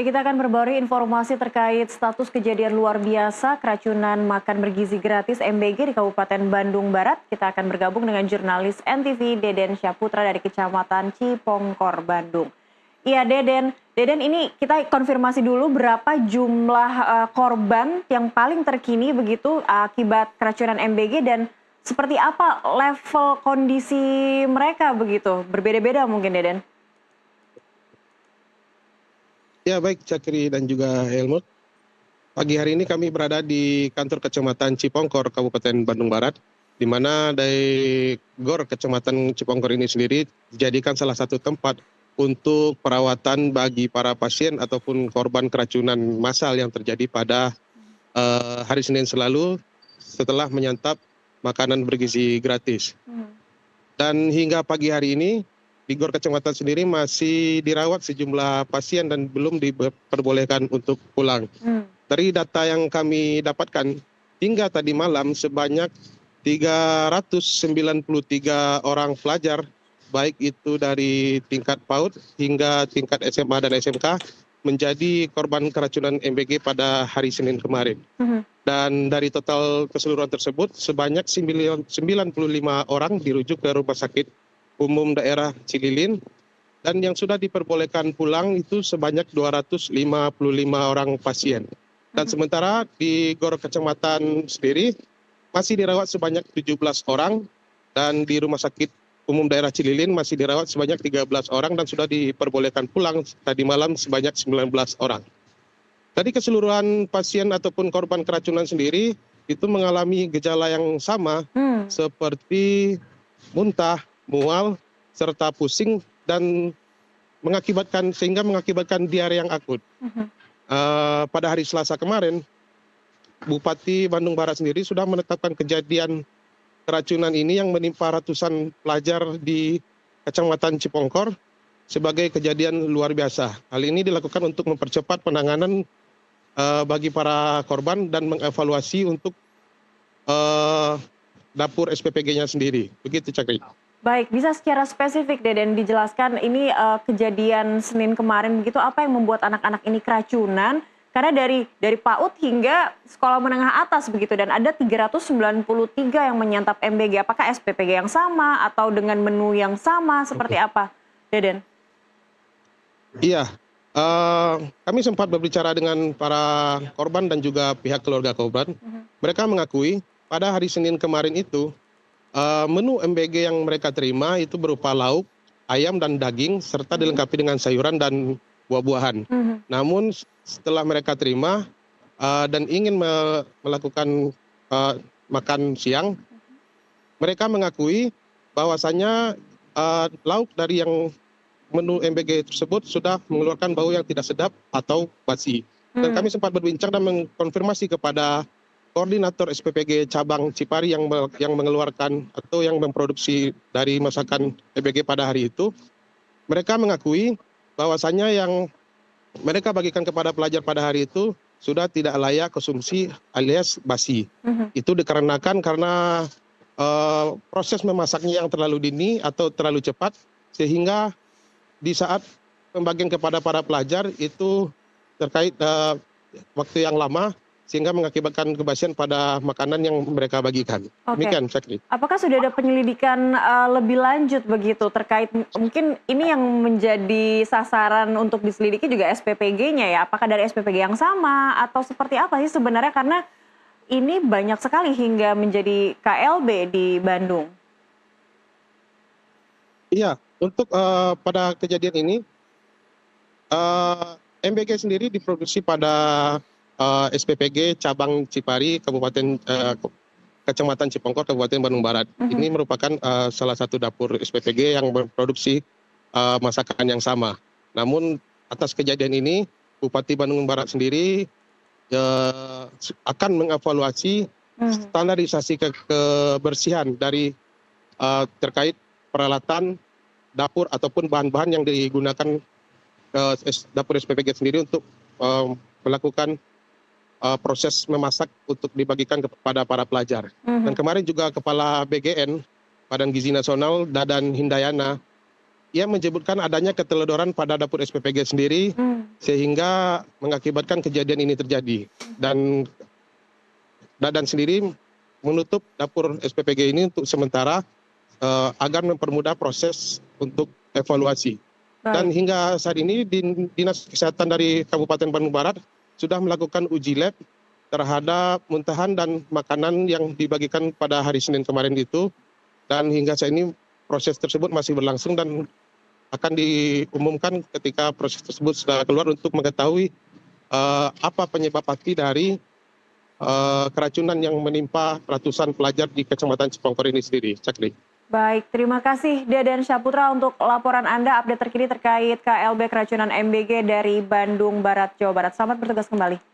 Kita akan berbauri informasi terkait status kejadian luar biasa keracunan makan bergizi gratis MBG di Kabupaten Bandung Barat. Kita akan bergabung dengan jurnalis NTV Deden Syaputra dari Kecamatan Cipongkor, Bandung. Iya Deden, ini kita konfirmasi dulu berapa jumlah korban yang paling terkini begitu akibat keracunan MBG dan seperti apa level kondisi mereka begitu? Berbeda-beda mungkin Deden. Ya baik Cakri dan juga Helmut. Pagi hari ini kami berada di kantor Kecamatan Cipongkor, Kabupaten Bandung Barat, di mana dari GOR Kecamatan Cipongkor ini sendiri dijadikan salah satu tempat untuk perawatan bagi para pasien ataupun korban keracunan massal yang terjadi pada hari Senin selalu setelah menyantap makanan bergizi gratis. Dan hingga pagi hari ini di GOR Kecamatan sendiri masih dirawat sejumlah pasien dan belum diperbolehkan untuk pulang. Dari data yang kami dapatkan, hingga tadi malam sebanyak 393 orang pelajar, baik itu dari tingkat PAUD hingga tingkat SMA dan SMK, menjadi korban keracunan MBG pada hari Senin kemarin. Dan dari total keseluruhan tersebut, sebanyak 95 orang dirujuk ke Rumah Sakit Umum Daerah Cililin, dan yang sudah diperbolehkan pulang itu sebanyak 255 orang pasien. Dan sementara di GOR Kecamatan sendiri masih dirawat sebanyak 17 orang, dan di Rumah Sakit Umum Daerah Cililin masih dirawat sebanyak 13 orang dan sudah diperbolehkan pulang tadi malam sebanyak 19 orang. Tadi keseluruhan pasien ataupun korban keracunan sendiri itu mengalami gejala yang sama seperti muntah, mual, serta pusing dan sehingga mengakibatkan diare yang akut. Pada hari Selasa kemarin, Bupati Bandung Barat sendiri sudah menetapkan kejadian keracunan ini yang menimpa ratusan pelajar di Kecamatan Cipongkor sebagai kejadian luar biasa. Hal ini dilakukan untuk mempercepat penanganan bagi para korban dan mengevaluasi untuk dapur SPPG-nya sendiri. Begitu Cakri. Baik, bisa secara spesifik Deden dijelaskan ini kejadian Senin kemarin begitu, apa yang membuat anak-anak ini keracunan? Karena dari PAUD hingga sekolah menengah atas begitu, dan ada 393 yang menyantap MBG. Apakah SPPG yang sama atau dengan menu yang sama, seperti apa Deden? Iya, kami sempat berbicara dengan para korban dan juga pihak keluarga korban. Mereka mengakui pada hari Senin kemarin itu menu MBG yang mereka terima itu berupa lauk, ayam dan daging serta dilengkapi dengan sayuran dan buah-buahan. Namun setelah mereka terima dan ingin melakukan makan siang, mereka mengakui bahwasannya lauk dari yang menu MBG tersebut sudah mengeluarkan bau yang tidak sedap atau basi. Dan kami sempat berbincang dan mengkonfirmasi kepada koordinator SPPG cabang Cipari yang mengeluarkan atau yang memproduksi dari masakan MBG pada hari itu. Mereka mengakui bahwasannya yang mereka bagikan kepada pelajar pada hari itu sudah tidak layak konsumsi alias basi. Itu dikarenakan karena proses memasaknya yang terlalu dini atau terlalu cepat, sehingga di saat pembagian kepada para pelajar itu terkait waktu yang lama, sehingga mengakibatkan kebasian pada makanan yang mereka bagikan. Demikian, Sakri. Apakah sudah ada penyelidikan lebih lanjut begitu terkait mungkin ini yang menjadi sasaran untuk diselidiki juga SPPG-nya ya? Apakah dari SPPG yang sama atau seperti apa sih sebenarnya? Karena ini banyak sekali hingga menjadi KLB di Bandung. Iya, untuk pada kejadian ini MBG sendiri diproduksi pada SPPG cabang Cipari, Kecamatan Cipongkor, Kabupaten Bandung Barat. Ini merupakan salah satu dapur SPPG yang memproduksi masakan yang sama. Namun atas kejadian ini, Bupati Bandung Barat sendiri akan mengevaluasi standarisasi kebersihan dari terkait peralatan dapur ataupun bahan-bahan yang digunakan dapur SPPG sendiri untuk melakukan proses memasak untuk dibagikan kepada para pelajar. Dan kemarin juga Kepala BGN, Badan Gizi Nasional, Dadan Hindayana, ia menyebutkan adanya keteledoran pada dapur SPPG sendiri sehingga mengakibatkan kejadian ini terjadi. Dan Dadan sendiri menutup dapur SPPG ini untuk sementara agar mempermudah proses untuk evaluasi. Dan Baik. hingga saat ini Dinas Kesehatan dari Kabupaten Bandung Barat sudah melakukan uji lab terhadap muntahan dan makanan yang dibagikan pada hari Senin kemarin itu. Dan hingga saat ini proses tersebut masih berlangsung dan akan diumumkan ketika proses tersebut sudah keluar untuk mengetahui apa penyebab pasti dari keracunan yang menimpa ratusan pelajar di Kecamatan Cipongkor ini sendiri. Cakri. Baik, terima kasih Deden Syaputra untuk laporan Anda update terkini terkait KLB keracunan MBG dari Bandung Barat, Jawa Barat. Selamat bertugas kembali.